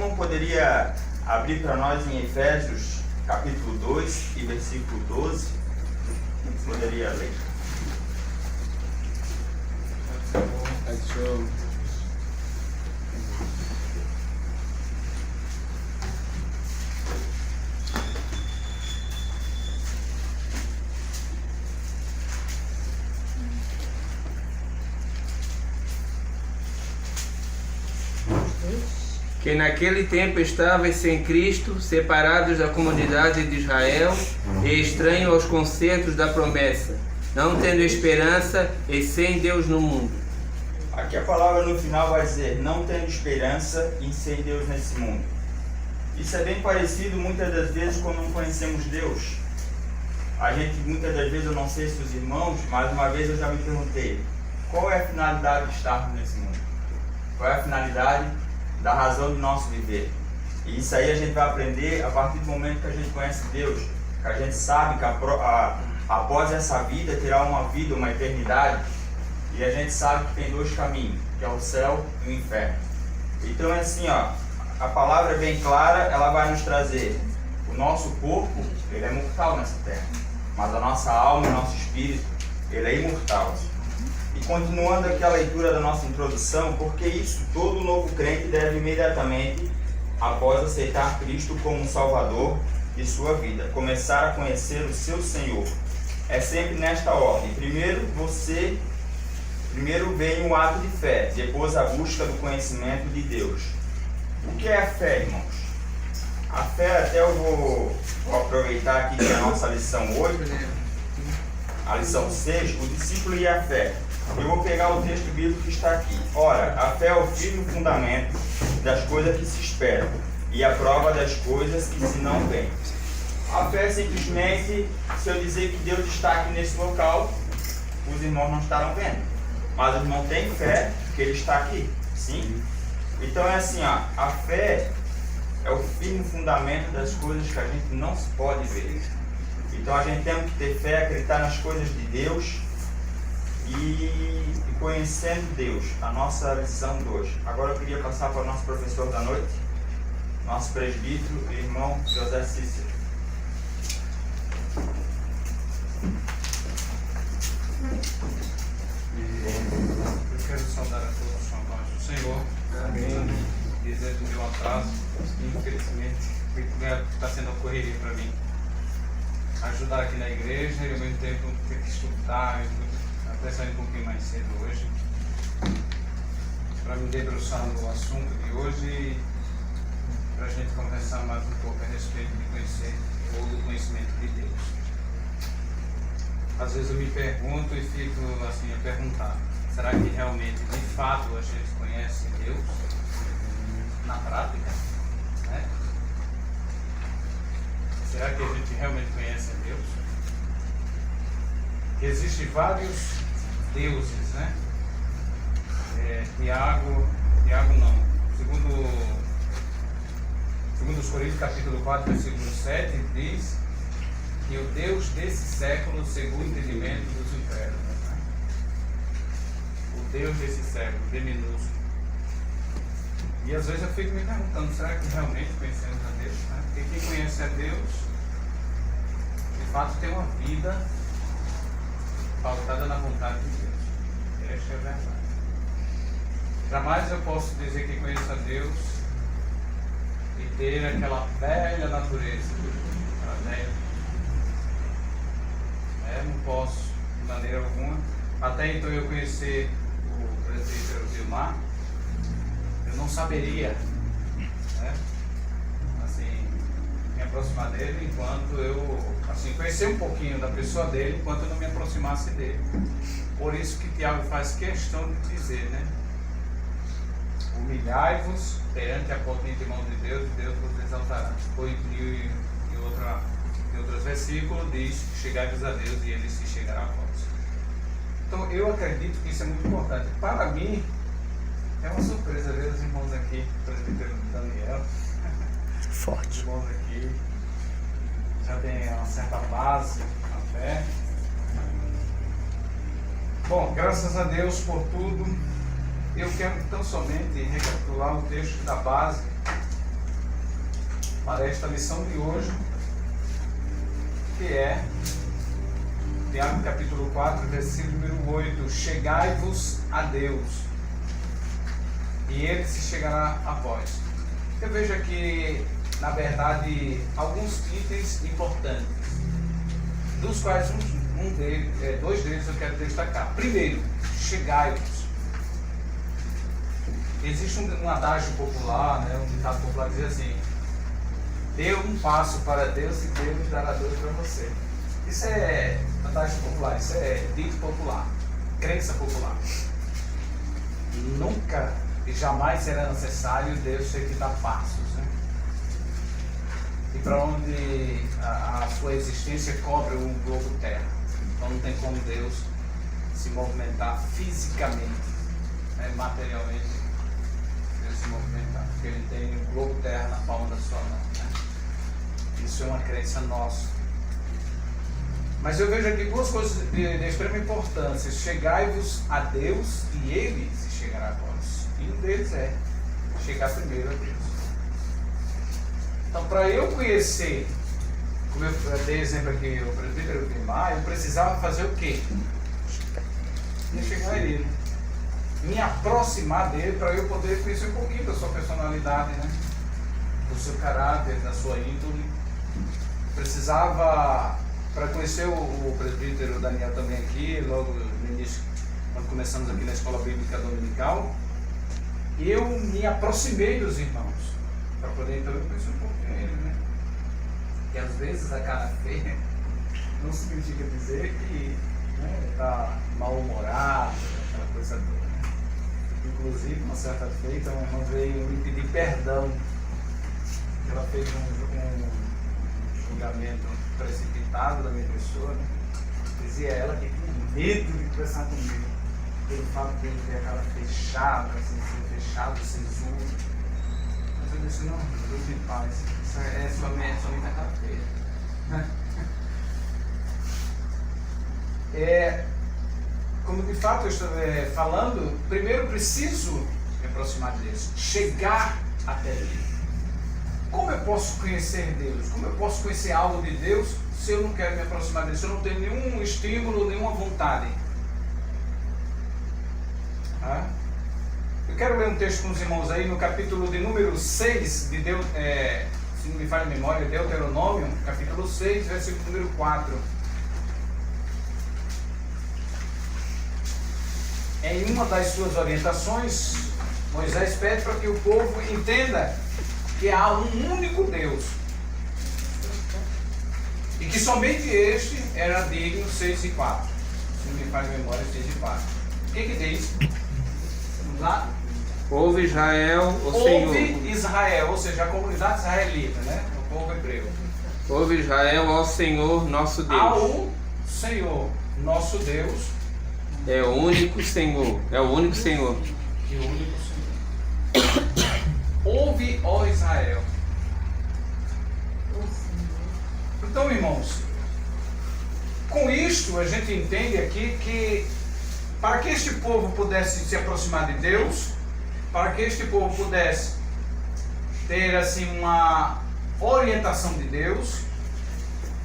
irmão poderia abrir para nós em Efésios, capítulo 2 e versículo 12? Poderia ler? Que naquele tempo estavam sem Cristo, separados da comunidade de Israel e estranhos aos concertos da promessa, não tendo esperança e sem Deus no mundo. Aqui a palavra no final vai dizer, não tendo esperança e sem Deus nesse mundo. Isso é bem parecido muitas das vezes quando não conhecemos Deus. A gente, muitas das vezes, eu não sei se os irmãos, mas uma vez eu já me perguntei, qual é a finalidade de estarmos nesse mundo? Qual é a finalidade da razão do nosso viver? E isso aí a gente vai aprender a partir do momento que a gente conhece Deus, que a gente sabe que após essa vida terá uma vida, uma eternidade, e a gente sabe que tem dois caminhos, que é o céu e o inferno. Então é assim, ó, a palavra é bem clara, ela vai nos trazer o nosso corpo, ele é mortal nessa terra, mas a nossa alma e o nosso espírito, ele é imortal. E continuando aqui a leitura da nossa introdução, porque isso todo novo crente deve imediatamente, após aceitar Cristo como Salvador de sua vida, começar a conhecer o seu Senhor. É sempre nesta ordem. Primeiro vem o ato de fé, depois a busca do conhecimento de Deus. O que é a fé, irmãos? A fé, até eu vou aproveitar aqui que é a nossa lição 8, a lição 6, o discípulo e a fé. Eu vou pegar o texto bíblico que está aqui. Ora, a fé é o firme fundamento das coisas que se esperam e a prova das coisas que se não veem. A fé é simplesmente, se eu dizer que Deus está aqui nesse local, os irmãos não estarão vendo. Mas os irmãos têm fé que Ele está aqui. Sim? Então é assim, ó, a fé é o firme fundamento das coisas que a gente não se pode ver. Então a gente tem que ter fé, acreditar nas coisas de Deus e conhecendo Deus, a nossa lição de hoje. Agora eu queria passar para o nosso professor da noite, nosso presbítero, irmão José Cícero. Eu quero saudar a todos com a paz do Senhor. Amém. Dizer do meu atraso, infelizmente, está sendo uma correria para mim. Ajudar aqui na igreja e ao mesmo tempo ter que estudar. Até sair um pouquinho mais cedo hoje, para me debruçar no assunto de hoje e para a gente conversar mais um pouco a respeito de conhecer ou do conhecimento de Deus. Às vezes eu me pergunto e fico assim a perguntar, será que realmente, de fato, a gente conhece Deus na prática? Né? Será que a gente realmente conhece a Deus? Existem vários deuses, né? Tiago não. Segundo os Coríntios, capítulo 4, versículo 7, diz que o Deus desse século cegou o entendimento dos infernos. Né? O Deus desse século, D minúsculo. E às vezes eu fico me perguntando, será que realmente conhecemos a Deus? Né? Porque quem conhece a Deus, de fato tem uma vida pautada na vontade de Deus. Esta é a verdade. Jamais eu posso dizer que conheço a Deus e ter aquela velha natureza. Não posso, de maneira alguma. Até então eu conhecer o presbítero Vilmar, eu não saberia, né? Assim, me aproximar dele enquanto eu, assim, conhecer um pouquinho da pessoa dele enquanto eu não me aproximasse dele. Por isso que Tiago faz questão de dizer, né? Humilhai-vos perante a potente mão de Deus e Deus vos exaltará. Em outros versículos diz, chegai-vos a Deus e Ele se chegará a vós. Então eu acredito que isso é muito importante. Para mim, é uma surpresa ver os irmãos aqui, o presbítero Daniel. Forte. Os irmãos aqui já tem uma certa base na fé. Bom, graças a Deus por tudo. Eu quero tão somente recapitular o texto da base para esta lição de hoje, que é Tiago capítulo 4, versículo número 8. Chegai-vos a Deus, e Ele se chegará a vós. Eu vejo aqui, na verdade, alguns itens importantes, dos quais dois deles eu quero destacar. Primeiro, chegai-vos. Existe um adágio popular, um ditado popular que diz assim: dê um passo para Deus e Deus dará dois para você. Isso é adágio popular, isso é dito popular, crença popular. Nunca e jamais será necessário Deus ter que dar passos, e para onde a sua existência cobre um globo terra. Então não tem como Deus se movimentar fisicamente, materialmente, Deus se movimentar, porque Ele tem o globo terra na palma da sua mão. Isso é uma crença nossa. Mas eu vejo aqui duas coisas de extrema importância: chegai-vos a Deus e Ele se chegará a vós. E um deles é chegar primeiro a Deus. Então, para eu conhecer, como eu dei exemplo aqui, o presbítero Guimar, eu precisava fazer o quê? Me chegar a ele, me aproximar dele, para eu poder conhecer um pouquinho da sua personalidade, do seu caráter, da sua índole. Precisava, para conhecer o presbítero Daniel também aqui, logo no início, quando começamos aqui na escola bíblica dominical, eu me aproximei dos irmãos, para poder então eu conhecer um pouquinho ele, E às vezes a cara feia não significa dizer que está mal-humorado, aquela coisa toda. Inclusive, uma certa feita, uma irmã veio me pedir perdão. Ela fez um julgamento precipitado da minha pessoa, Dizia ela que tinha medo de conversar comigo, pelo fato de ele ter a cara fechada, assim, ser fechado, sisudo. Mas eu disse: não, Deus me paz, isso é somente a cara feia. Como de fato eu estou falando, primeiro preciso me aproximar de Deus, chegar até Ele. Como eu posso conhecer Deus? Como eu posso conhecer algo de Deus se eu não quero me aproximar dele, se eu não tenho nenhum estímulo, nenhuma vontade? Eu quero ler um texto com os irmãos aí no capítulo de número 6 de Deus, se não me falha a memória, Deuteronômio, capítulo 6, versículo número 4. Em uma das suas orientações, Moisés pede para que o povo entenda que há um único Deus e que somente este era digno. 6 e 4. Se não me falha a memória, 6 e 4. O que diz? Vamos lá? Ouve Israel, o Senhor. Ouve Israel, ou seja, a comunidade israelita, o povo hebreu. Ouve Israel ao Senhor nosso Deus. Ao Senhor nosso Deus. É o único Senhor. É o único Senhor. Que o único Senhor. Ouve, ó Israel. Então, irmãos, com isto a gente entende aqui que para que este povo pudesse se aproximar de Deus, para que este povo pudesse ter assim uma orientação de Deus,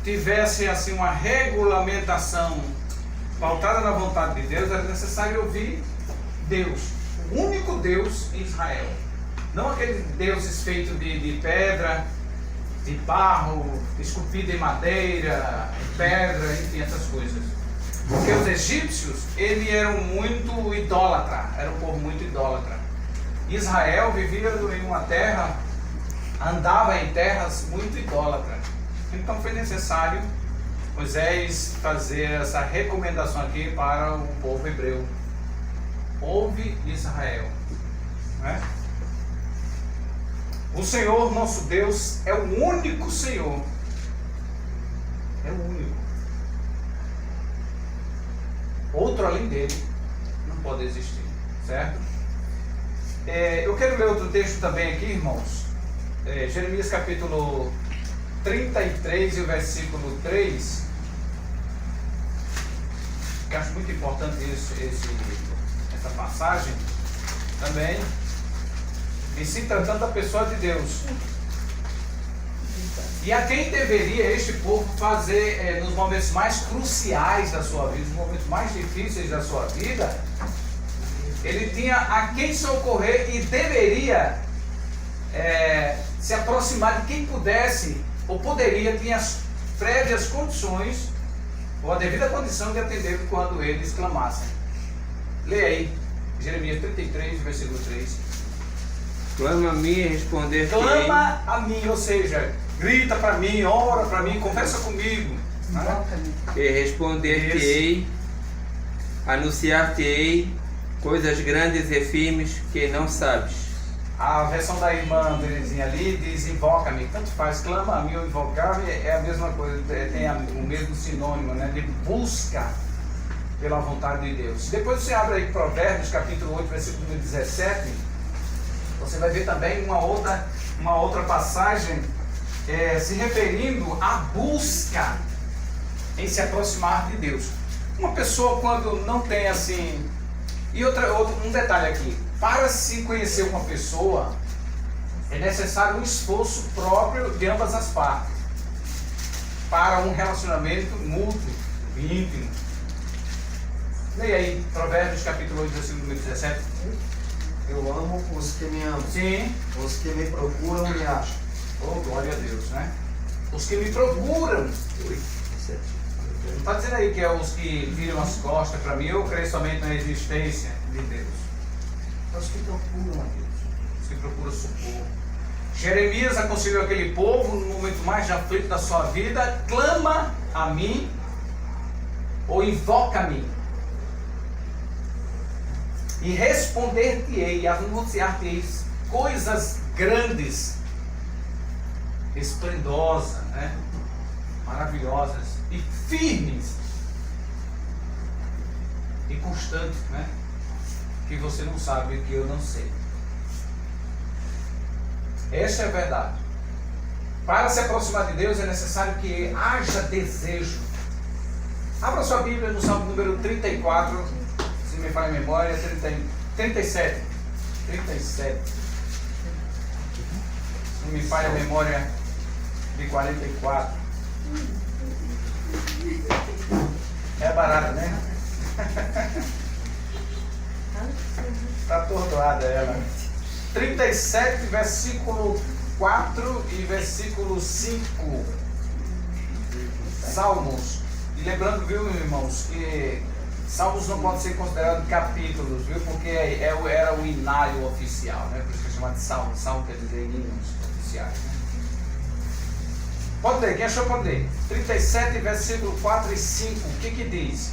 tivesse assim uma regulamentação pautada na vontade de Deus, era necessário ouvir Deus, o único Deus em Israel. Não aqueles deuses feitos de pedra, de barro, esculpido em madeira, pedra, enfim, essas coisas. Porque os egípcios, eles eram muito idólatras, era um povo muito idólatra. Israel vivia em uma terra, andava em terras muito idólatras. Então foi necessário Moisés fazer essa recomendação aqui para o povo hebreu. Ouve Israel. O Senhor nosso Deus é o único Senhor. É o único. Outro além dele não pode existir, certo? Eu quero ler outro texto também aqui, irmãos. Jeremias capítulo 33 e o versículo 3. Que acho muito importante essa passagem também. Em se tratando da pessoa de Deus. E a quem deveria este povo fazer nos momentos mais cruciais da sua vida, nos momentos mais difíceis da sua vida, ele tinha a quem socorrer e deveria se aproximar de quem pudesse ou poderia, tinha as prévias condições ou a devida condição de atender quando eles clamassem. Leia aí, Jeremias 33, versículo 3. Clama a mim e responder-te-ei. Clama a mim, ou seja, grita para mim, ora para mim, conversa comigo. Né? E responder-te-ei, anunciar-te-ei coisas grandes e firmes que não sabes. A versão da irmã Terezinha ali diz invoca-me, tanto faz, clama a mim ou invocar-me, é a mesma coisa, tem o mesmo sinônimo, né, de busca pela vontade de Deus. Depois você abre aí Provérbios, capítulo 8, versículo 17, você vai ver também uma outra passagem se referindo à busca em se aproximar de Deus. Uma pessoa quando não tem assim... E um detalhe aqui, para se conhecer uma pessoa, é necessário um esforço próprio de ambas as partes, para um relacionamento mútuo, íntimo. Leia aí, Provérbios capítulo 8, versículo 17. Eu amo os que me amam. Sim. Os que me procuram me acham. Oh, glória a Deus, né? Os que me procuram. Não está dizendo aí que é os que viram as costas para mim, eu creio somente na existência de Deus. É os que procuram a Deus, os que procuram socorro. Jeremias aconselhou aquele povo no momento mais aflito da sua vida: clama a mim ou invoca-me, e responder-te-ei, e anunciar-te-ei coisas grandes, esplendorosas, né? Maravilhosas e firmes e constantes, né? Que você não sabe, que eu não sei. Esta é a verdade. Para se aproximar de Deus é necessário que haja desejo. Abra sua Bíblia no Salmo número 34, se me falha a memória, 37. Se não me falha a memória, de 44. É barato, né? Está atordoada ela. 37, versículo 4 e versículo 5. Salmos. E lembrando, viu, irmãos, que Salmos não podem ser considerados capítulos, viu? Porque era o inário oficial, né? Por isso que é chamado de Salmo. Salmo quer dizer hinos oficiais, né? Pode ler, quem achou pode ler. 37, versículo 4 e 5. O que diz?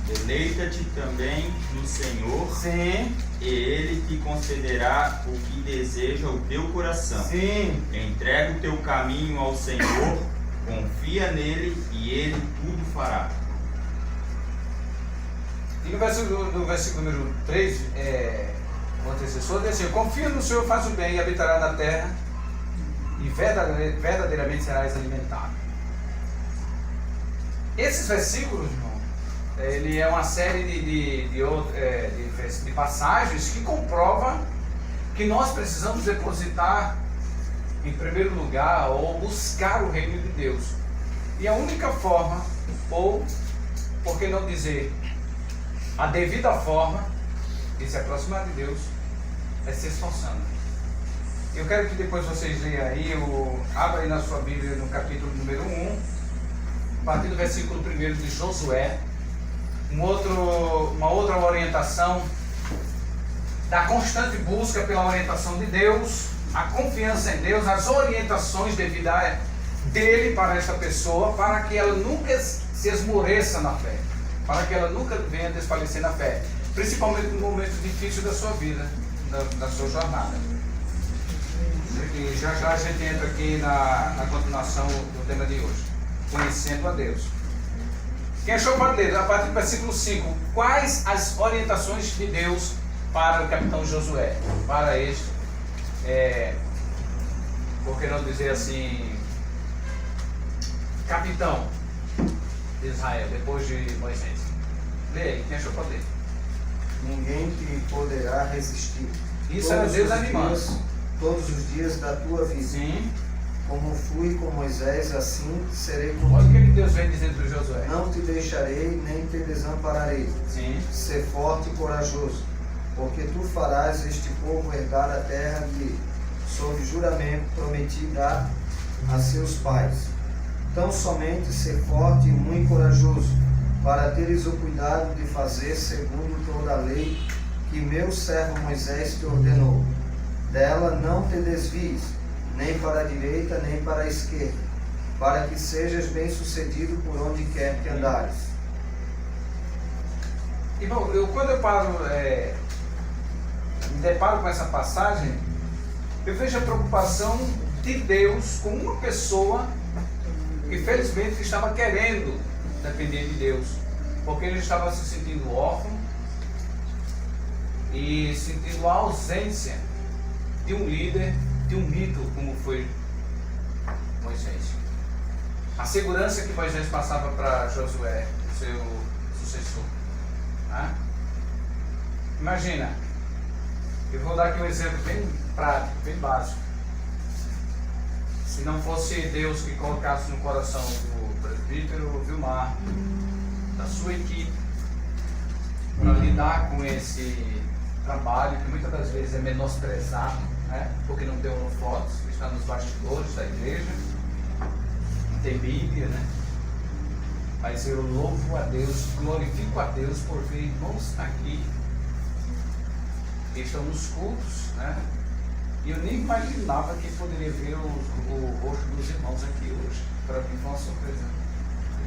Deleita-te também no Senhor. Sim. E Ele te concederá o que deseja o teu coração. Sim. Entrega o teu caminho ao Senhor, confia nele e Ele tudo fará. E no versículo número 3, o antecessor diz assim: confia no Senhor, faz o bem e habitará na terra, e verdadeiramente serás alimentado. Esses versículos, irmão, ele é uma série de passagens que comprova que nós precisamos depositar em primeiro lugar ou buscar o reino de Deus. E a única forma, ou por que não dizer a devida forma de se aproximar de Deus, é se esforçando. Eu quero que depois vocês leiam aí, abra aí na sua Bíblia no capítulo número 1, a partir do versículo 1 de Josué, uma outra orientação da constante busca pela orientação de Deus, a confiança em Deus, as orientações devidas dele para esta pessoa, para que ela nunca se esmoreça na fé, para que ela nunca venha desfalecer na fé, principalmente no momento difícil da sua vida, da sua jornada. E já a gente entra aqui na continuação do tema de hoje, conhecendo a Deus. Quem achou pode ler, a partir do versículo 5, quais as orientações de Deus para o capitão Josué, para este, por que não dizer assim, capitão de Israel, depois de Moisés. Leia aí, quem achou pode ler. Ninguém te poderá resistir. Isso era Deus animando. Todos os dias da tua vida. Sim. como fui com Moisés, assim serei Olha o que contigo. Deus vem dizendo para Josué. Não te deixarei, nem te desampararei. Sim. Ser forte e corajoso, porque tu farás este povo herdar a terra que, sob juramento, prometi dar a seus pais. Tão somente ser forte e muito corajoso, para teres o cuidado de fazer segundo toda a lei que meu servo Moisés te ordenou. Dela não te desvies, nem para a direita, nem para a esquerda, para que sejas bem-sucedido por onde quer que andares. Irmão, quando eu me deparo com essa passagem, eu vejo a preocupação de Deus com uma pessoa que felizmente estava querendo depender de Deus, porque ele estava se sentindo órfão e sentindo a ausência de um líder, de um mito como foi Moisés. A segurança que Moisés passava para Josué, o seu sucessor. Né? Imagina, eu vou dar aqui um exemplo bem prático, bem básico. Se não fosse Deus que colocasse no coração do presbítero Vilmar, da sua equipe, para lidar com esse trabalho que muitas das vezes é menosprezado, né? Porque não tem holofotes, está nos bastidores da igreja, não tem Bíblia, né? Mas eu louvo a Deus, glorifico a Deus por ver irmãos aqui que estão nos cultos, né? E eu nem imaginava que poderia ver o rosto dos irmãos aqui hoje. Para mim foi uma surpresa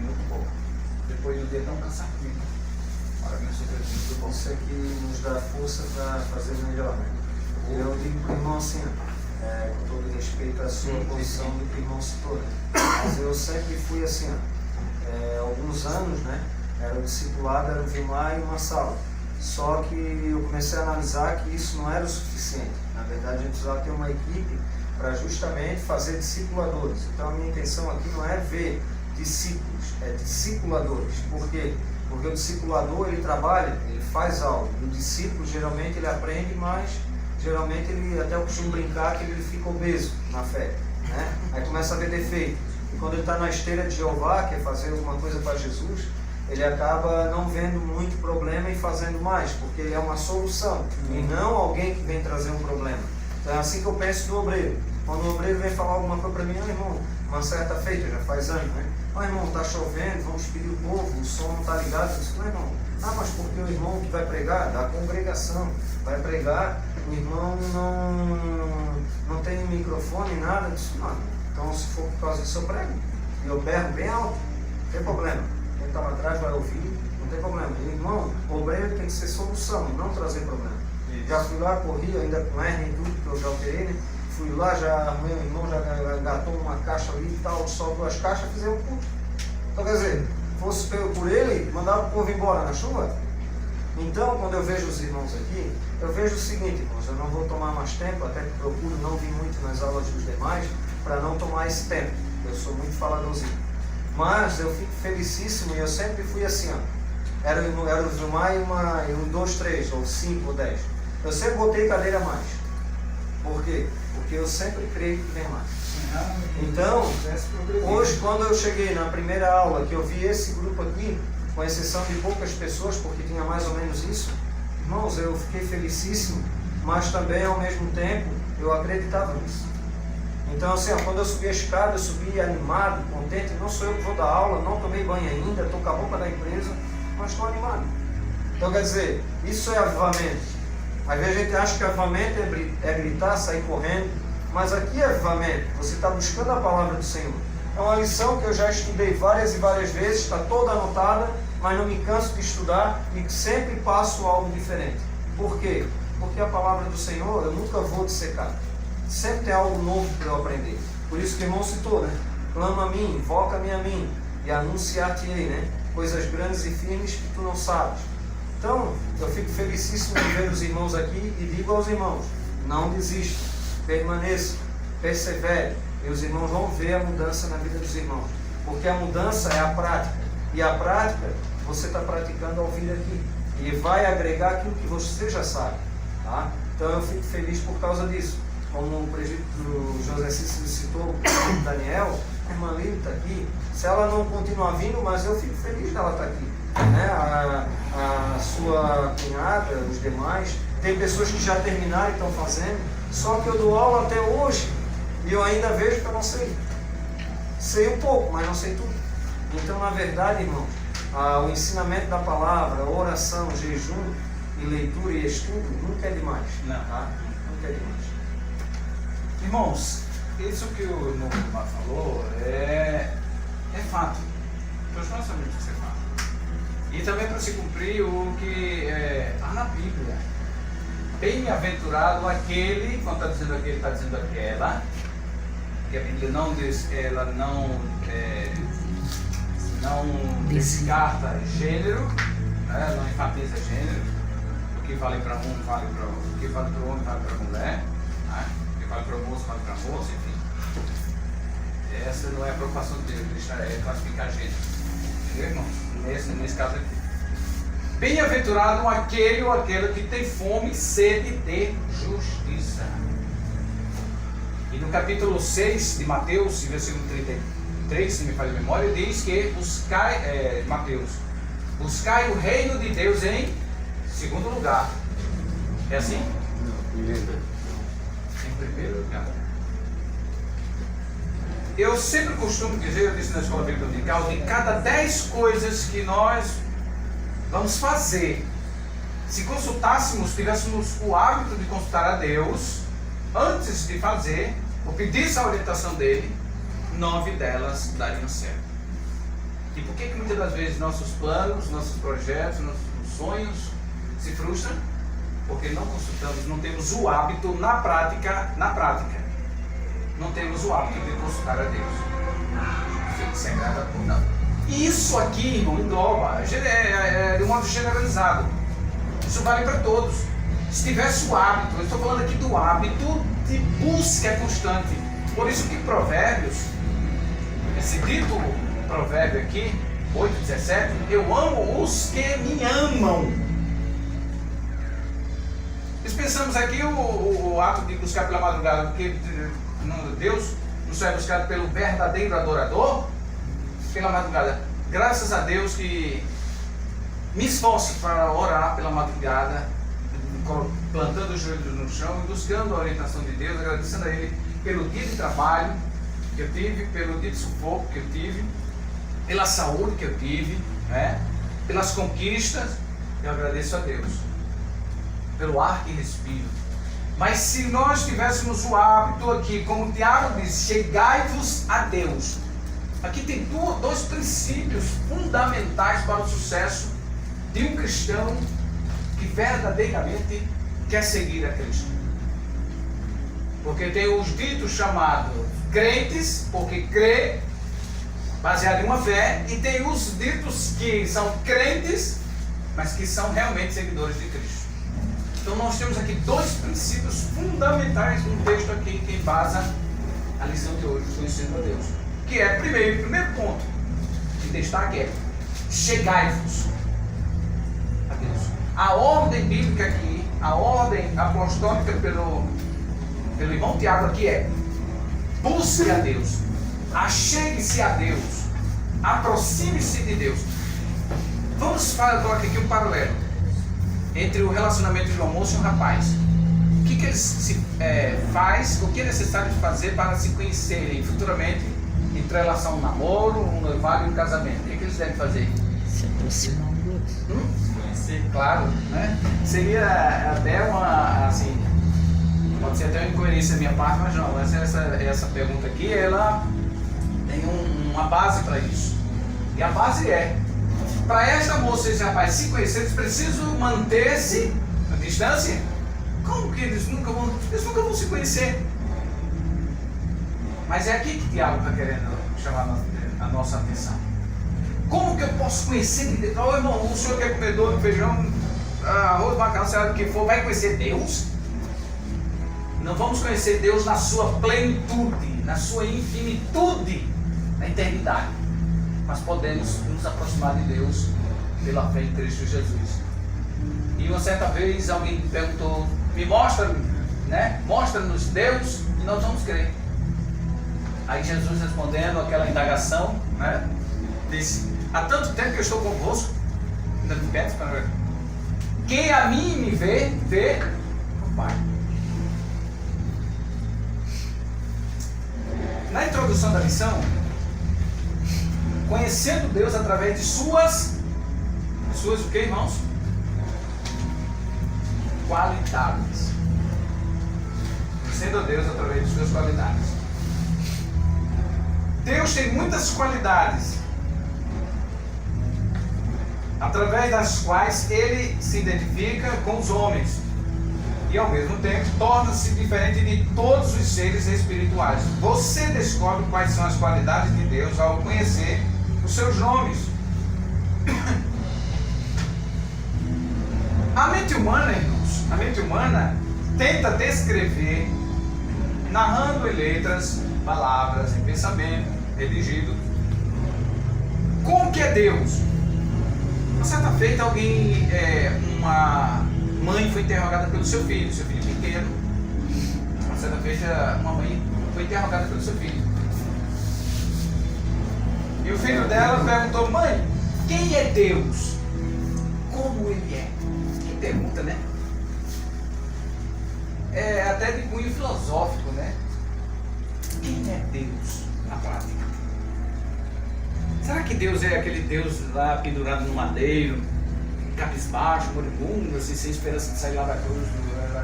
muito boa. Depois de um dia tão cansativo. Para mim uma surpresa muito boa. Isso é que nos dá força para fazer melhor, né? Eu digo para o irmão assim, com todo respeito à sua posição do que o irmão citou, né? Mas eu sempre fui assim, alguns anos, né? Era o discipulado, era o Vilmar e uma sala. Só que eu comecei a analisar que isso não era o suficiente. Na verdade, a gente precisava ter uma equipe para justamente fazer discipuladores. Então, a minha intenção aqui não é ver discípulos, é discipuladores. Por quê? Porque o discipulador, ele trabalha, ele faz algo. E o discípulo, geralmente, ele aprende, mas geralmente, ele até eu costumo brincar que ele fica obeso na fé. Né? Aí começa a ver defeito. E quando ele está na esteira de Jeová, quer fazer alguma coisa para Jesus, ele acaba não vendo muito problema e fazendo mais, porque ele é uma solução e não alguém que vem trazer um problema. Então é assim que eu penso do obreiro. Quando o obreiro vem falar alguma coisa para mim, irmão, uma certa feita, já faz anos, né? Irmão, está chovendo, vamos pedir o povo, o som não está ligado. Eu disse, irmão, mas porque o irmão que vai pregar, da congregação, vai pregar, o irmão não tem microfone, nada. Eu disse, não, então se for por causa disso eu prego. E eu berro bem alto, não tem problema. Quem está lá atrás vai ouvir, não tem problema. E, irmão, o obreiro tem que ser solução, não trazer problema. Isso. Já fui lá, corri, ainda com hernia e tudo, que eu já operei, né? Fui lá, já arrumei o irmão, já engatou uma caixa ali e tal, só 2 caixas, fizemos um culto. Então, quer dizer, fosse por ele, mandava o povo embora na chuva. Então, quando eu vejo os irmãos aqui, eu vejo o seguinte, irmãos, eu não vou tomar mais tempo, até que procuro não vir muito nas aulas dos demais, para não tomar esse tempo. Eu sou muito faladorzinho. Mas eu fico felicíssimo e eu sempre fui assim, ó. Era o Vilmar e um 2, 3, ou 5 ou 10. Eu sempre botei cadeira a mais. Por quê? Porque eu sempre creio que vem mais. Então, hoje quando eu cheguei na primeira aula, que eu vi esse grupo aqui, com exceção de poucas pessoas, porque tinha mais ou menos isso, irmãos, eu fiquei felicíssimo, mas também ao mesmo tempo eu acreditava nisso. Então, assim, quando eu subi a escada, eu subi animado, contente. Não sou eu que vou dar aula, não tomei banho ainda, estou com a roupa da empresa, mas estou animado. Então, quer dizer, isso é avivamento. Às vezes a gente acha que avivamento é gritar, sair correndo, mas aqui é avivamento. Você está buscando a palavra do Senhor. É uma lição que eu já estudei várias e várias vezes, está toda anotada, mas não me canso de estudar e sempre passo algo diferente. Por quê? Porque a palavra do Senhor eu nunca vou dissecar. Sempre tem algo novo para eu aprender. Por isso que o irmão citou, né? Clama a mim, invoca-me a mim, e anunciar-te-ei, né? Coisas grandes e firmes que tu não sabes. Então, eu fico felicíssimo de ver os irmãos aqui e digo aos irmãos, não desistam, permaneçam, perseverem, e os irmãos vão ver a mudança na vida dos irmãos. Porque a mudança é a prática, e a prática você está praticando ao vir aqui, e vai agregar aquilo que você já sabe. Tá? Então eu fico feliz por causa disso. como o presbítero José Cícero citou, o presbítero Daniel, a irmã Lili está aqui, se ela não continuar vindo, mas eu fico feliz dela estar aqui. Né? A sua cunhada, os demais, tem pessoas que já terminaram e estão fazendo, só que eu dou aula até hoje e eu ainda vejo que eu não sei. Sei um pouco, mas não sei tudo. Então, na verdade, irmãos, o ensinamento da palavra, a oração, jejum e leitura e estudo nunca é demais. Não. Tá? Nunca é demais. Irmãos, isso que o irmão Gilmar falou é fato. Nós sabemos que isso é fato. E também para se cumprir o que há na Bíblia. Bem-aventurado aquele, quando está dizendo aquele, está dizendo aquela, que a Bíblia não diz, ela não descarta gênero, né? Não enfatiza gênero. O que vale para um, vale para o outro. O que vale para o homem, vale para a mulher. Né? O que vale para o moço, vale para a moça, enfim. Essa não é a preocupação de Deus, é classificar gênero. Entendeu, irmão? Nesse caso aqui. Bem-aventurado aquele ou aquela que tem fome e sede de justiça. E no capítulo 6 de Mateus, versículo 33, se me falha a memória, diz que Mateus, buscai o reino de Deus em segundo lugar. É assim? Não, Em primeiro lugar. Eu sempre costumo dizer, eu disse na escola bíblica dominical, de cada 10 coisas que nós vamos fazer, se consultássemos, tivéssemos o hábito de consultar a Deus antes de fazer, ou pedisse a orientação dele, 9 delas dariam certo. E por que muitas das vezes nossos planos, nossos projetos, nossos sonhos se frustram? Porque não consultamos, não temos o hábito na prática, não temos o hábito de consultar a Deus. Sem agrada por não. Isso aqui, irmão, engloba, de um modo generalizado. Isso vale para todos. Se tivesse o hábito, eu estou falando aqui do hábito de busca constante. Por isso que Provérbios, esse dito provérbio aqui, 8:17, eu amo os que me amam. Nós pensamos aqui o ato de buscar pela madrugada, porque Deus não só é buscado pelo verdadeiro adorador, pela madrugada. Graças a Deus que me esforço para orar pela madrugada, plantando os joelhos no chão e buscando a orientação de Deus, agradecendo a Ele pelo dia de trabalho que eu tive, pelo dia de sufoco que eu tive, pela saúde que eu tive, né? Pelas conquistas. Eu agradeço a Deus pelo ar que respiro. Mas se nós tivéssemos o hábito aqui, como o Tiago diz, chegai-vos a Deus. Aqui tem dois princípios fundamentais para o sucesso de um cristão que verdadeiramente quer seguir a Cristo. Porque tem os ditos chamados crentes, porque crê, baseado em uma fé, e tem os ditos que são crentes, mas que são realmente seguidores de Cristo. Então nós temos aqui dois princípios fundamentais no texto aqui que embasa a lição de hoje, conhecendo a Deus. Que é, primeiro ponto de destaque é: chegai-vos a Deus. A ordem bíblica aqui, a ordem apostólica pelo irmão Tiago aqui é: busque a Deus, achegue-se a Deus, aproxime-se de Deus. Vamos colocar aqui um paralelo entre o relacionamento de um moço e um rapaz. O que eles faz, o que é necessário fazer para se conhecerem futuramente, entre relação a um namoro, um noivado e um casamento? O que eles devem fazer? Se aproximar um do outro. Conhecer, claro, né? Seria até uma, assim, pode ser até uma incoerência da minha parte, mas não, essa pergunta aqui, ela tem uma base para isso. E a base é: para esta moça e esse rapaz se conhecerem, eles precisam manter-se à distância? Como que eles nunca vão se conhecer? Mas é aqui que Tiago está querendo chamar a nossa atenção. Como que eu posso conhecer Deus? Oh, irmão, o senhor que é comedor de feijão, arroz, macarrão, sei lá do que for, vai conhecer Deus? Não vamos conhecer Deus na sua plenitude, na sua infinitude, na eternidade. Mas podemos nos aproximar de Deus pela fé em Cristo Jesus. E uma certa vez alguém perguntou: me mostra né? Mostra-nos Deus e nós vamos crer. Aí Jesus respondendo aquela indagação, né? Disse: há tanto tempo que eu estou convosco, ainda me pedes para ver. Quem a mim me vê, vê o Pai. Na introdução da missão, conhecendo Deus através de suas o que, irmãos? Qualidades. Conhecendo Deus através de suas qualidades. Deus tem muitas qualidades através das quais Ele se identifica com os homens e ao mesmo tempo torna-se diferente de todos os seres espirituais. Você descobre quais são as qualidades de Deus ao conhecer os seus nomes. A mente humana, irmãos, a mente humana tenta descrever, narrando em letras, palavras, em pensamento, redigido, como que é Deus. Uma certa feita uma mãe foi interrogada pelo seu filho pequeno. Uma certa feita uma mãe foi interrogada pelo seu filho. E o filho dela perguntou: mãe, quem é Deus? Como ele é? Que pergunta, né? É até de cunho filosófico, né? Quem é Deus na prática? Será que Deus é aquele Deus lá pendurado no madeiro, cabisbaixo, moribundo, assim, sem esperança de sair lá da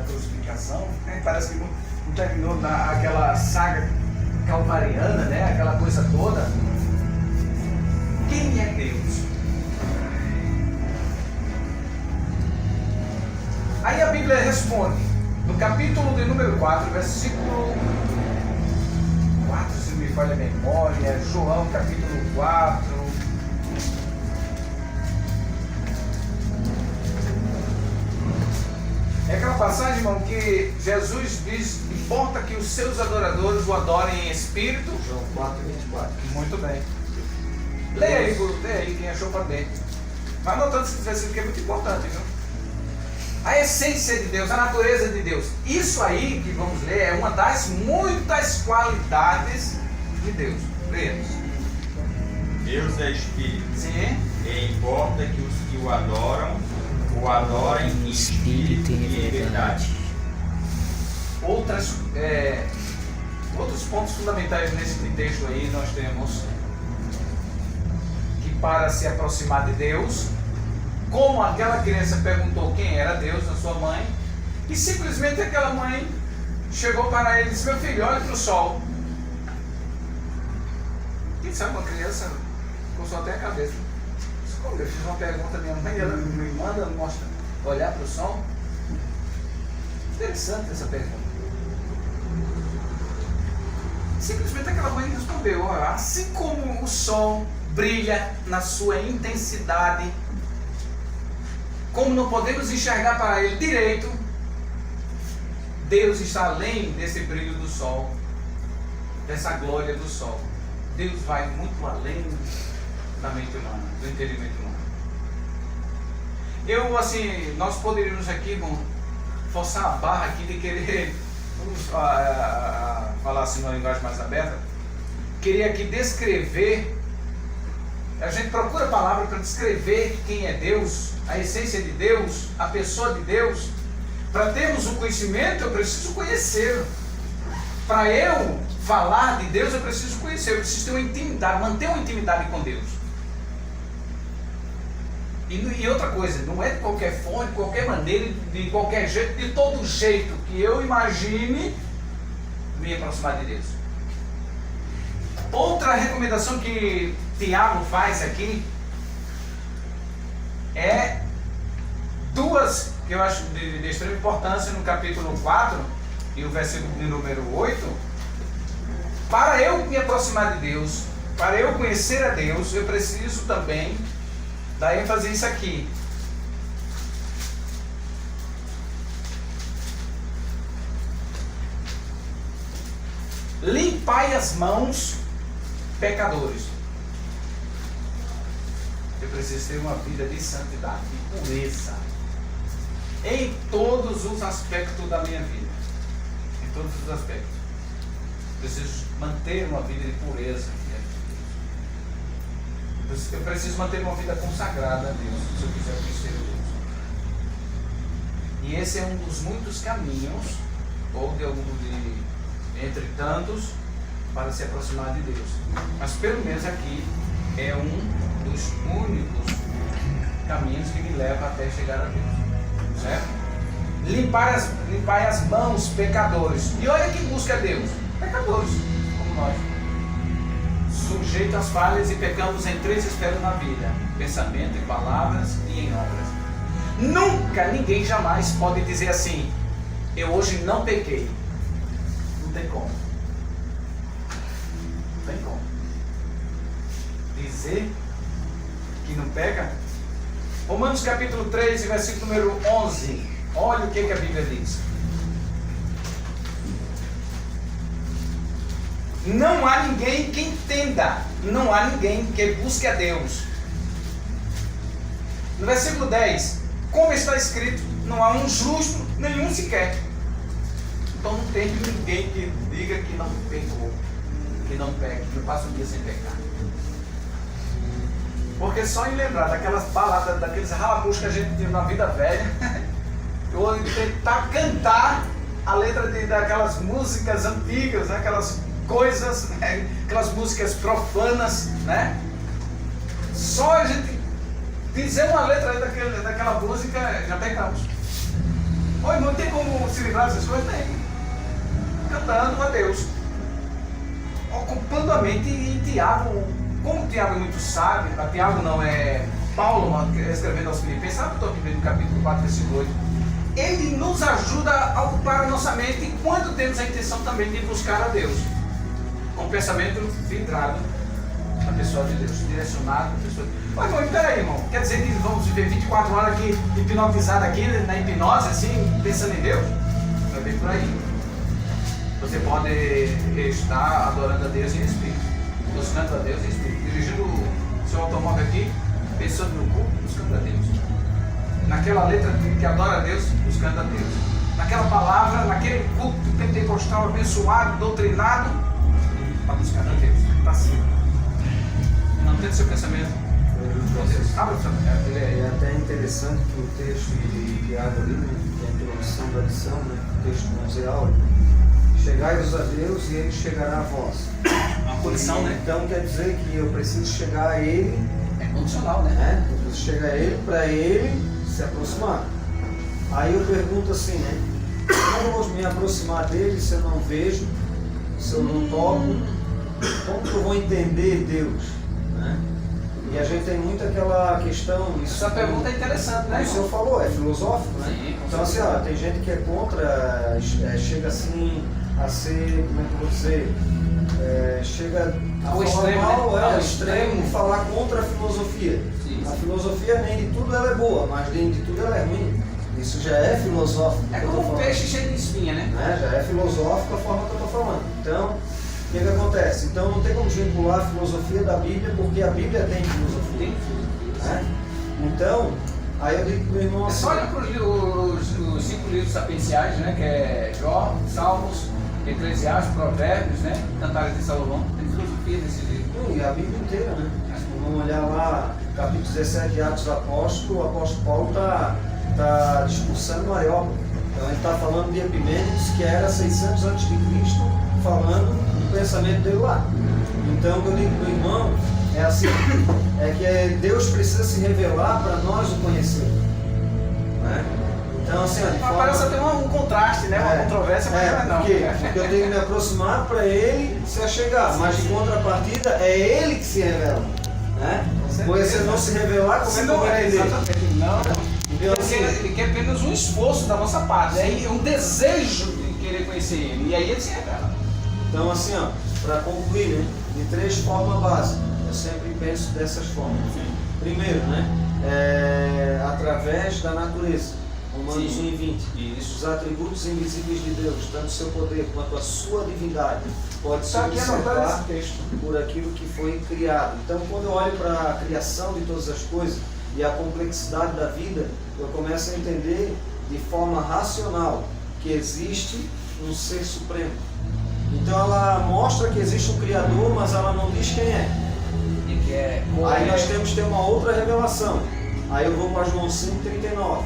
crucificação? Parece que não terminou aquela saga calvariana, né? Aquela coisa toda. Quem é Deus? Aí a Bíblia responde, no capítulo de número 4, versículo 4, se me falha a memória, João capítulo 4. É aquela passagem, irmão, que Jesus diz: importa que os seus adoradores o adorem em espírito. João 4, 24. Muito bem. Leia aí quem achou para dentro. Vai anotando esse versículo que é muito importante, viu? A essência de Deus, a natureza de Deus. Isso aí que vamos ler é uma das muitas qualidades de Deus. Leia. Deus é Espírito. Sim. E importa que os que o adorem em espírito e em verdade. Outros pontos fundamentais nesse texto aí nós temos que para se aproximar de Deus, como aquela criança perguntou quem era Deus na sua mãe, e simplesmente aquela mãe chegou para ele e disse: meu filho, olhe para o sol. Quem sabe uma criança coçou até a cabeça. Como eu fiz uma pergunta à minha mãe, ela me manda mostra, olhar para o sol. Interessante essa pergunta. Simplesmente aquela mãe respondeu: assim como o sol brilha na sua intensidade, como não podemos enxergar para ele direito, Deus está além desse brilho do sol, dessa glória do sol. Deus vai muito além da mente humana, do entendimento humano. Nós poderíamos aqui, irmão, forçar a barra aqui de querer, vamos falar assim numa linguagem mais aberta, queria aqui descrever, a gente procura a palavra para descrever quem é Deus, a essência de Deus, a pessoa de Deus. Para termos o conhecimento, eu preciso conhecê-lo. Para eu falar de Deus, eu preciso conhecer, eu preciso ter uma intimidade, manter uma intimidade com Deus. E outra coisa, não é de qualquer forma, de qualquer maneira, de qualquer jeito, de todo jeito que eu imagine me aproximar de Deus. Outra recomendação que Tiago faz aqui é duas que eu acho de extrema importância no capítulo 4 e o versículo de número 8. Para eu me aproximar de Deus, para eu conhecer a Deus, eu preciso também dar ênfase nisso aqui. Limpai as mãos, pecadores. Eu preciso ter uma vida de santidade, de pureza, em todos os aspectos da minha vida. todos os aspectos. Preciso manter uma vida de pureza. Eu preciso manter uma vida consagrada a Deus, se eu quiser conhecer Deus. E esse é um dos muitos caminhos, ou entre tantos, para se aproximar de Deus. Mas pelo menos aqui é um dos únicos caminhos que me leva até chegar a Deus. Certo? Limpai as mãos, pecadores. E olha quem busca Deus. Pecadores, como nós. Sujeito às falhas e pecamos em 3 esferas na vida: pensamento, em palavras e em obras. Nunca, ninguém jamais pode dizer assim: eu hoje não pequei. Não tem como. Não tem como. Dizer que não peca. Romanos capítulo 3, versículo número 11. Olha o que a Bíblia diz. Não há ninguém que entenda, não há ninguém que busque a Deus. No versículo 10, como está escrito, não há um justo, nenhum sequer. Então não tem ninguém que diga que não pecou, que não peca, que não passa um dia sem pecar. Porque só em lembrar daquelas baladas, daqueles ralabus que a gente tinha na vida velha, eu tentar cantar a letra daquelas músicas antigas, aquelas coisas, né? Aquelas músicas profanas, né? Só a gente dizer uma letra daquela música, já pecamos. Ô irmão, tem como se livrar dessas coisas? Tem. Cantando a Deus, ocupando a mente. em Tiago, como Tiago é muito sábio, Tiago não, é Paulo escrevendo aos Filipenses, sabe o que no capítulo 4, versículo 8, ele nos ajuda a ocupar a nossa mente quando temos a intenção também de buscar a Deus, com o pensamento vidrado na pessoa de Deus, direcionado na pessoa de Deus. Mas irmão, peraí, irmão, quer dizer que vamos viver 24 horas aqui, hipnotizado aqui, na hipnose, assim, pensando em Deus? Não é bem por aí. Você pode estar adorando a Deus em espírito, buscando a Deus em espírito, dirigindo o seu automóvel aqui, pensando no culto, buscando a Deus. Naquela letra que adora a Deus, buscando a Deus. Naquela palavra, naquele culto pentecostal abençoado, doutrinado, para buscar a Deus. Está assim. Não tem seu pensamento. É até interessante que o texto de Tiago ali, né, que é a introdução da lição, né, o texto museal, chegai-vos a Deus e Ele chegará a vós. Uma condição, né? Então quer dizer que eu preciso chegar a Ele. É condicional, né? Eu preciso chegar a Ele para Ele se aproximar. Aí eu pergunto assim, né? Como eu vou me aproximar dele se eu não vejo, se eu não toco? Como que eu vou entender Deus? Né? E a gente tem muito aquela questão. Essa pergunta é interessante, né? O senhor falou, é filosófico, né? Sim, então assim, tem gente que é contra, chega assim a ser, como é que eu vou dizer? Chega a ao falar extremo, mal, né? ao extremo, falar contra a filosofia. Sim. A filosofia nem de tudo ela é boa, mas nem de tudo ela é ruim. Isso já é filosófico. É como um peixe cheio de espinha, né? Já é filosófico a forma que eu estou falando. Então, o que acontece? Então não tem como vincular a filosofia da Bíblia, porque a Bíblia tem filosofia. Tem. Né? Então, aí eu digo para o irmão assim. É só olhar para os 5 livros sapienciais, né? Que é Jó, Salmos, Eclesiastes, Provérbios, né? Cantares de Salomão. Tem filosofia nesse livro. E a Bíblia inteira, né? Vamos olhar lá, capítulo 17 de Atos do Apóstolo, o apóstolo Paulo está expulsando o Areópago. Então ele está falando de Epimênides, que era 600 a.C., falando do pensamento dele lá. Então o que eu digo para o irmão é assim, é que Deus precisa se revelar para nós o conhecer. Né? Então assim, Parece até um contraste, né? Uma controvérsia, mas não. Porque eu tenho que me aproximar para ele se achegar, mas de contrapartida é ele que se revela. Né? Pois se não se revelar, como é que eu vou entender? Não. Ele quer apenas um esforço da nossa parte, é um desejo de querer conhecer ele, e aí ele se revela. Então assim, para concluir, né, de 3 formas básicas, eu sempre penso dessas formas. Primeiro, né, através da natureza, Romanos 1:20, os atributos invisíveis de Deus, tanto o seu poder quanto a sua divindade, pode se observar por aquilo que foi criado. Então quando eu olho para a criação de todas as coisas, e a complexidade da vida, eu começo a entender de forma racional que existe um ser supremo. Então ela mostra que existe um Criador, mas ela não diz quem é. E que é Aí nós temos que ter uma outra revelação. Aí eu vou para João 5,39.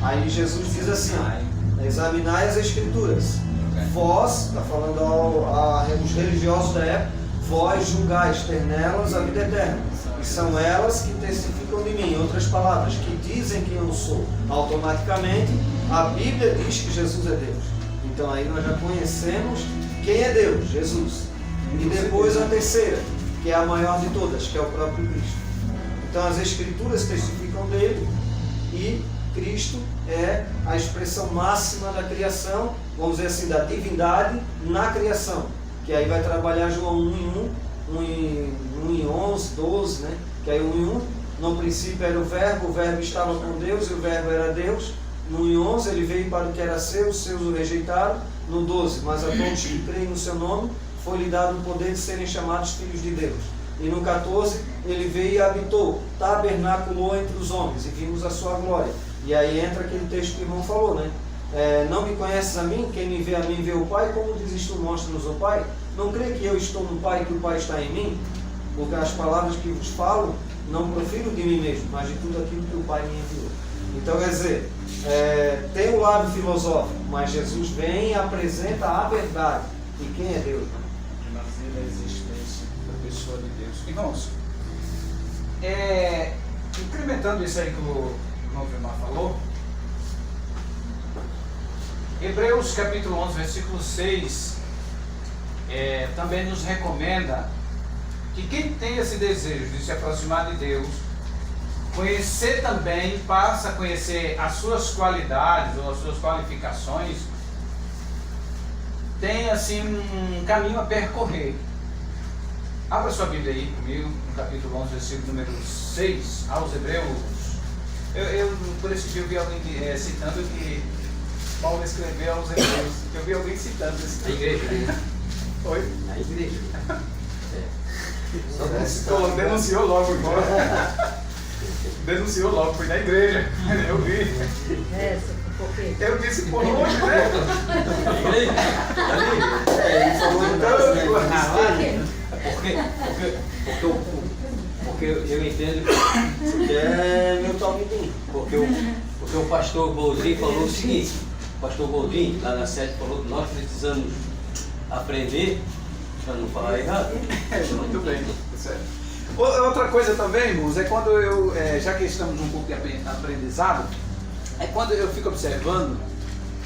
Aí Jesus diz assim, ó, examinai as Escrituras. Vós, está falando aos religiosos da época, vós julgais ter nelas a vida eterna. E são elas que testificam de mim. Em outras palavras, que dizem quem eu sou. Automaticamente, a Bíblia diz que Jesus é Deus. Então aí nós já conhecemos quem é Deus, Jesus. E depois a terceira, que é a maior de todas, que é o próprio Cristo. Então as Escrituras testificam dele e Cristo é a expressão máxima da criação, vamos dizer assim, da divindade na criação. Que aí vai trabalhar João 1 em 11, 12, né? Que aí 1 em 1, no princípio era o verbo estava com Deus e o verbo era Deus. No 1 em 11 ele veio para o que era seu, os seus o rejeitaram. No 12, mas a todos que creem no seu nome foi-lhe dado o poder de serem chamados filhos de Deus. E no 14 ele veio e habitou, tabernaculou entre os homens e vimos a sua glória. E aí entra aquele texto que o irmão falou, né? Não me conheces a mim, quem me vê a mim vê o Pai, como dizes tu, mostra-nos o Pai? Não crê que eu estou no Pai e que o Pai está em mim? Porque as palavras que vos falo não profiro de mim mesmo, mas de tudo aquilo que o Pai me enviou. Então quer dizer, tem o lado filosófico, mas Jesus vem e apresenta a verdade. E quem é Deus? Né? Mas a existência da pessoa de Deus. Irmãos, incrementando isso aí que o irmão Vilmar falou, Hebreus capítulo 11, versículo 6, também nos recomenda que quem tem esse desejo de se aproximar de Deus, conhecer também, passa a conhecer as suas qualidades ou as suas qualificações, tem assim um caminho a percorrer. Abra sua Bíblia aí comigo, no capítulo 11, versículo número 6, aos Hebreus. Eu por esse dia eu vi alguém citando que Paulo escreveu aos Hebreus. Eu vi alguém citando esse Na igreja. Oi? Na igreja. Denunciou logo, irmão. Denunciou logo, foi na igreja. Eu vi. Por quê? Eu disse por longe, né? Ele falou Porque eu entendo que é meu top 1. porque o pastor Boldrin falou o seguinte, o pastor Boldrin, lá na sede, falou que nós precisamos aprender, para não falar errado. Muito bem, certo. Outra coisa também, irmãos, é quando já que estamos num pouco de aprendizado, é quando eu fico observando,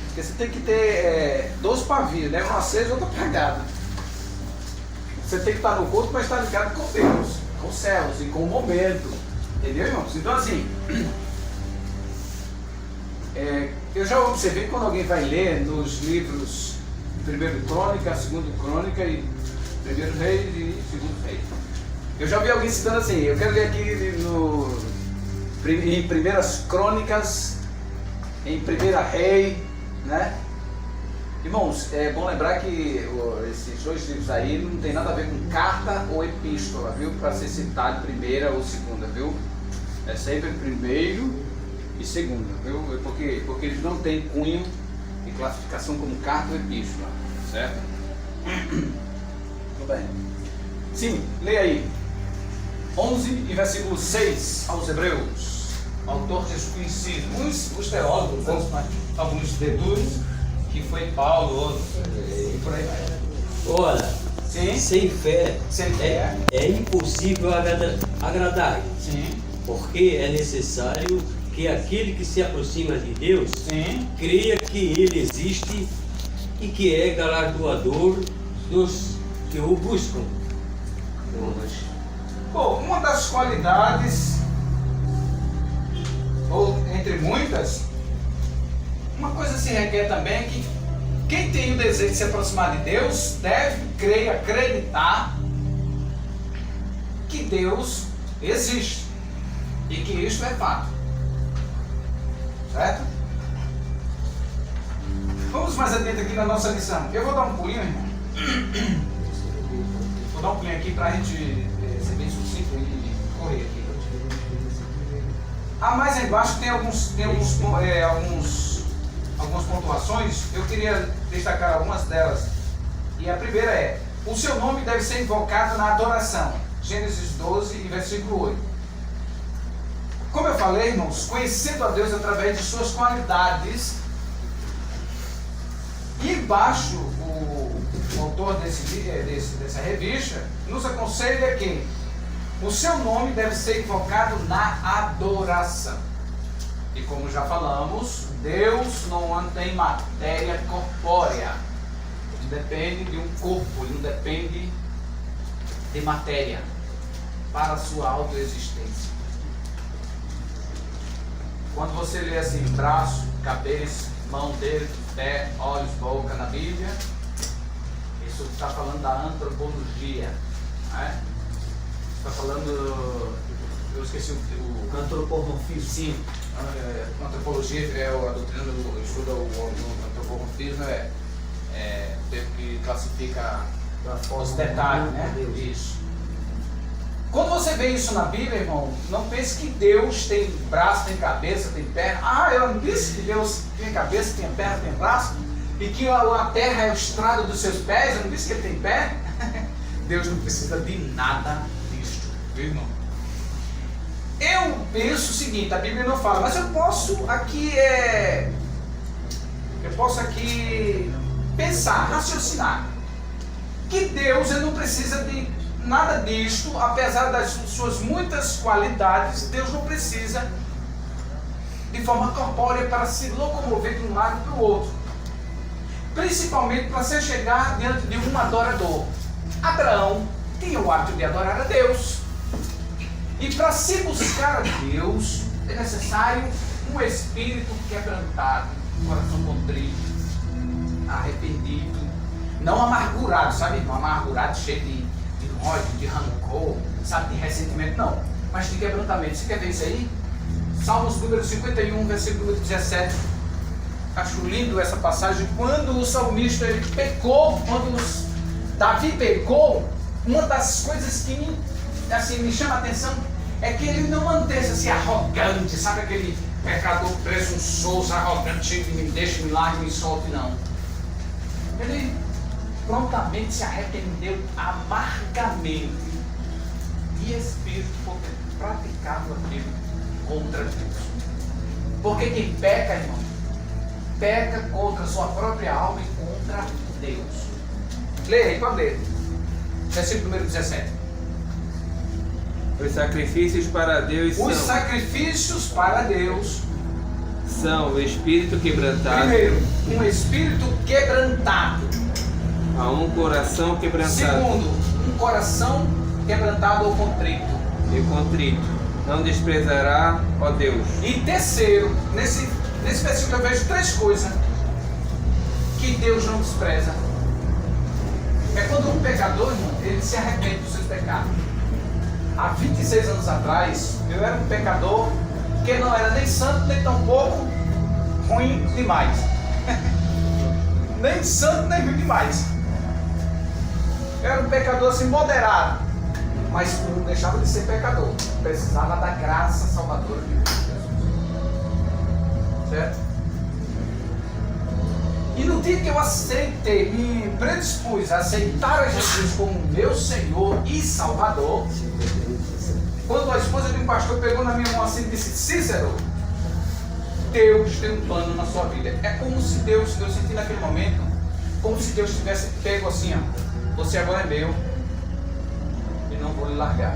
porque você tem que ter 2 pavios, né? Um aceso e outro apagado. Você tem que estar no culto, mas estar ligado com Deus, com os céus e com o momento. Entendeu, irmãos? Então assim, eu já observei quando alguém vai ler nos livros 1 Crônica, 2 Crônica e 1 Reis e 2 Reis. Eu já vi alguém citando assim, eu quero ler aqui em 1 Crônicas, em 1 Rei, né? Irmãos, é bom lembrar que esses 2 livros aí não tem nada a ver com carta ou epístola, viu? Para ser citado primeira ou segunda, viu? É sempre primeiro e segunda, viu? Porque eles não têm cunho e classificação como carta ou epístola, certo? Tudo bem. Sim, leia aí. 11 e versículo 6 aos Hebreus. Autor desconhecido. Uns teólogos, alguns deduzem que foi Paulo, outros e por aí vai. Ora, Sim. sem fé, Sem fé. é impossível agradar, Sim, porque é necessário que aquele que se aproxima de Deus sim. creia que Ele existe e que é galardoador dos que o buscam. Bom, uma das qualidades, ou entre muitas, uma coisa se requer também é que quem tem o desejo de se aproximar de Deus deve crer e acreditar que Deus existe e que isto é fato. Certo? Vamos mais adiante aqui na nossa lição. Eu vou dar um pulinho, irmão. Vou dar um pulinho aqui para a gente ser bem sucinto e correr aqui. algumas pontuações, eu queria destacar algumas delas. E a primeira é: o seu nome deve ser invocado na adoração. Gênesis 12, versículo 8. Como eu falei, irmãos, conhecendo a Deus através de suas qualidades. E embaixo, o autor dessa revista nos aconselha que o seu nome deve ser invocado na adoração. E como já falamos, Deus não tem matéria corpórea. Ele depende de um corpo, ele não depende de matéria para a sua autoexistência. Quando você lê assim, braço, cabeça, mão, dedo, pé, olhos, boca na Bíblia, isso está falando da antropologia, né? Está falando, eu esqueci o Antropomorfismo. sim, antropologia é a doutrina do estudo o antropomorfismo, é o termo que classifica os detalhes, né? Isso. Quando você vê isso na Bíblia, irmão, não pense que Deus tem braço, tem cabeça, tem perna. Ah, eu não disse que Deus tem cabeça, tem perna, tem braço, e que a terra é o estrado dos seus pés. Eu não disse que ele tem pé. Deus não precisa de nada disso, viu, irmão? Eu penso o seguinte, a Bíblia não fala, mas eu posso aqui pensar, raciocinar, que Deus ele não precisa de nada disto, apesar das suas muitas qualidades. Deus não precisa de forma corpórea para se locomover de um lado para o outro, principalmente para se chegar diante de um adorador. Abraão tinha o hábito de adorar a Deus, e para se buscar a Deus é necessário um espírito quebrantado, um coração contrito, arrependido, não amargurado, sabe, irmão? Amargurado, cheio de ódio, de rancor, sabe, de ressentimento, não, mas de quebrantamento. Você quer ver isso aí? Salmos número 51, versículo 17. Acho lindo essa passagem. Quando o salmista ele pecou, quando Davi pecou, uma das coisas que me chama a atenção é que ele não manteve assim arrogante, sabe, aquele pecador presunçoso, arrogante, me deixa, me largue, me solte, não. Ele prontamente se arrependeu amargamente e espírito porque praticava aquilo contra Deus. Porque quem peca, irmão, peca contra a sua própria alma e contra Deus. Leia aí, pode ler. Versículo número 17. Os sacrifícios para Deus Os sacrifícios para Deus são o espírito quebrantado. Primeiro, um espírito quebrantado. A um coração quebrantado. Segundo, um coração quebrantado ou contrito. E contrito. Não desprezará, ó Deus. E terceiro, nesse versículo eu vejo três coisas que Deus não despreza. É quando um pecador, irmão, ele se arrepende dos seus pecados. Há 26 anos atrás, eu era um pecador que não era nem santo, nem tampouco ruim demais. Nem santo, nem ruim demais. Eu era um pecador assim moderado, mas não deixava de ser pecador. Precisava da graça salvadora de Deus. Certo? E no dia que eu aceitei, me predispus a aceitar a Jesus como meu Senhor e Salvador, quando a esposa de um pastor pegou na minha mão assim e disse: Cícero, Deus tem um plano na sua vida. É como se Deus, eu senti naquele momento, como se Deus tivesse pego assim, ó, você agora é meu e não vou lhe largar.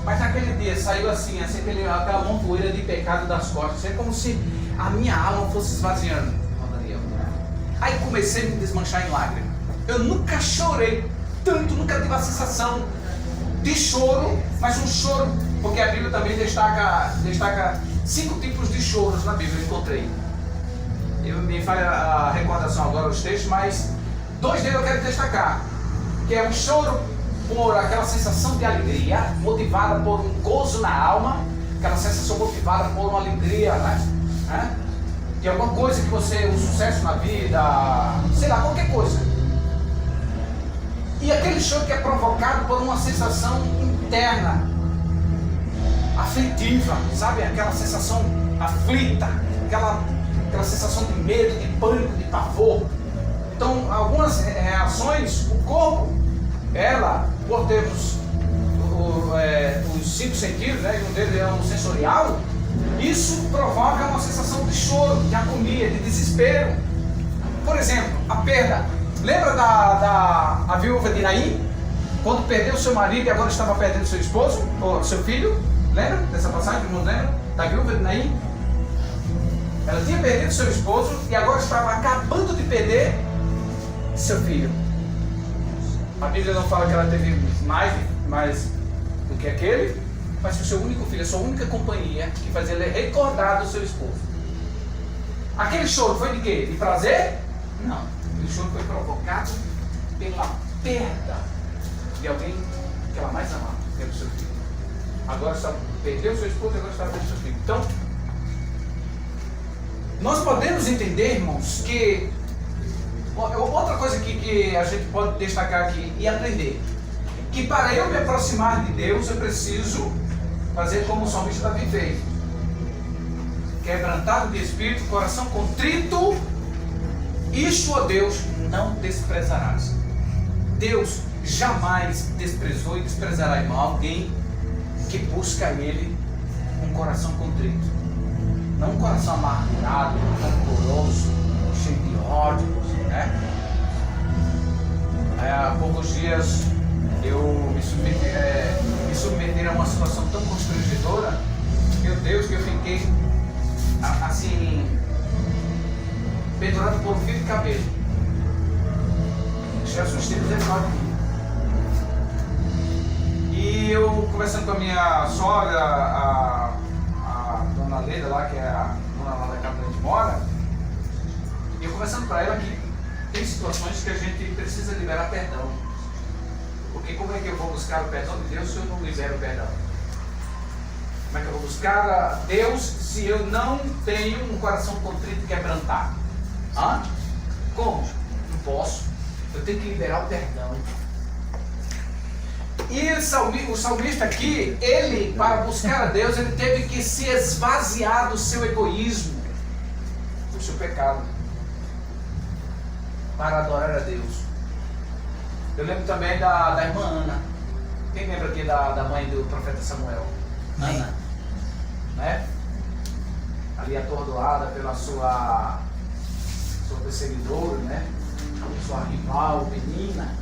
Mas naquele dia saiu assim aquela montoeira de pecado das costas. É como se a minha alma fosse esvaziando. Aí comecei a me desmanchar em lágrimas. Eu nunca chorei tanto, nunca tive a sensação de choro, mas um choro, porque a Bíblia também destaca 5 tipos de choros na Bíblia, eu encontrei. Eu me falha a recordação agora os textos, mas 2 deles eu quero destacar, que é um choro por aquela sensação de alegria, motivada por um gozo na alma, aquela sensação motivada por uma alegria, né? De alguma coisa que você, um sucesso na vida, sei lá, qualquer coisa. E aquele choro que é provocado por uma sensação interna, aflitiva, sabe? Aquela sensação aflita, aquela aquela sensação de medo, de pânico, de pavor. Então, algumas reações, o corpo, ela, por termos os 5 sentidos, né, e um deles é o sensorial, isso provoca uma sensação de choro, de agonia, de desespero. Por exemplo, a perda. Lembra a viúva de Naim? Quando perdeu seu marido e agora estava perdendo seu esposo, ou seu filho? Lembra dessa passagem? Não lembra? Da viúva de Naim? Ela tinha perdido seu esposo e agora estava acabando de perder seu filho. A Bíblia não fala que ela teve mais do que aquele, mas que o seu único filho, a sua única companhia, que fazia ele recordar do seu esposo. Aquele choro foi de quê? De prazer? Não. Aquele choro foi provocado pela perda de alguém que ela mais amava, que era o seu filho. Agora perdeu seu esposo e agora está perdendo seu filho. Então, nós podemos entender, irmãos, que outra coisa que a gente pode destacar aqui e aprender, que para eu me aproximar de Deus eu preciso fazer como o salmista Davi fez: quebrantado de espírito, coração contrito, isto, ó Deus, não desprezarás. Deus jamais desprezou e desprezará alguém que busca a Ele um coração contrito, não um coração amargurado, rancoroso, cheio de ódio, né? Há poucos dias eu me submeti a uma situação tão constrangedora, meu Deus, que eu fiquei assim, pendurado por um fio de cabelo. Jesus teve misericórdia de mim. E eu, conversando com a minha sogra, a dona Leda lá, que é a dona lá da casa que a gente mora, e eu conversando com ela que tem situações que a gente precisa liberar perdão. Porque como é que eu vou buscar o perdão de Deus se eu não libero o perdão? Como é que eu vou buscar a Deus se eu não tenho um coração contrito e quebrantado? Como? Não posso. Eu tenho que liberar o perdão. E o salmista aqui, ele, para buscar a Deus, ele teve que se esvaziar do seu egoísmo, do seu pecado, para adorar a Deus. Eu lembro também da irmã Ana. Quem lembra aqui da mãe do profeta Samuel? Ana. Né? Ali atordoada pela sua perseguidora, né? Sua rival, menina.